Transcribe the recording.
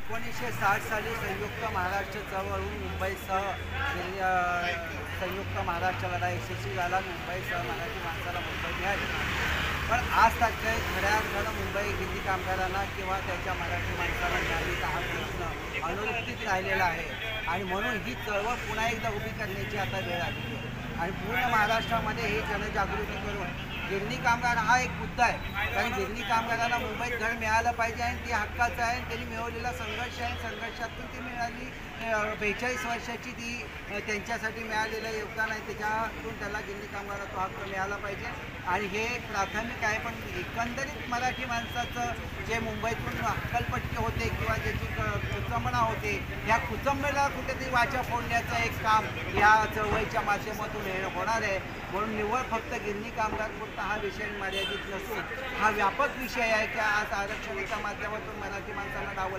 1960 साली संयुक्त महाराष्ट्र चळवळून मुंबईसह संयुक्त महाराष्ट्र लढा यशस्वी झाला. मुंबईसह मराठी माणसाला मुंबई मिळाली. पण आज तात्काळ खऱ्या अर्थानं मुंबई गिरणी कामगारांना किंवा त्याच्या मराठी माणसाला मिळाली तर हा प्रश्न अनुत्तरित राहिलेला आहे. आणि म्हणून ही चळवळ पुन्हा एकदा उभी करण्याची आता वेळ आलेली आहे. आणि पूर्ण महाराष्ट्रामध्ये ही जनजागृती करून गिरणी कामगार हा एक मुद्दा आहे. कारण गिरणी कामगारांना मुंबईत घर मिळालं पाहिजे आणि ते हक्काचं आहे. त्यांनी मिळवलेला संघर्ष आहे. संघर्षातून ती मिळाली 42 वर्षाची ती त्यांच्यासाठी मिळालेलं योगदान आहे. त्याच्यातून त्याला गिरणी कामगाराचा तो हक्क मिळाला पाहिजे. आणि हे प्राथमिक आहे. पण एकंदरीत मराठी माणसाचं जे मुंबईतून हक्कलपट्टी होते किंवा ज्याची कुचंबणा होते, ह्या कुचंबणेला कुठेतरी वाचा फोडण्याचं एक काम या चळवळीच्या माध्यमातून होणार आहे. म्हणून निव्वळ फक्त गिरणी कामगार पुरता हा विषय मर्यादित नसून हा व्यापक विषय आहे की आज आरक्षणाच्या माध्यमातून मराठी माणसाला डावललं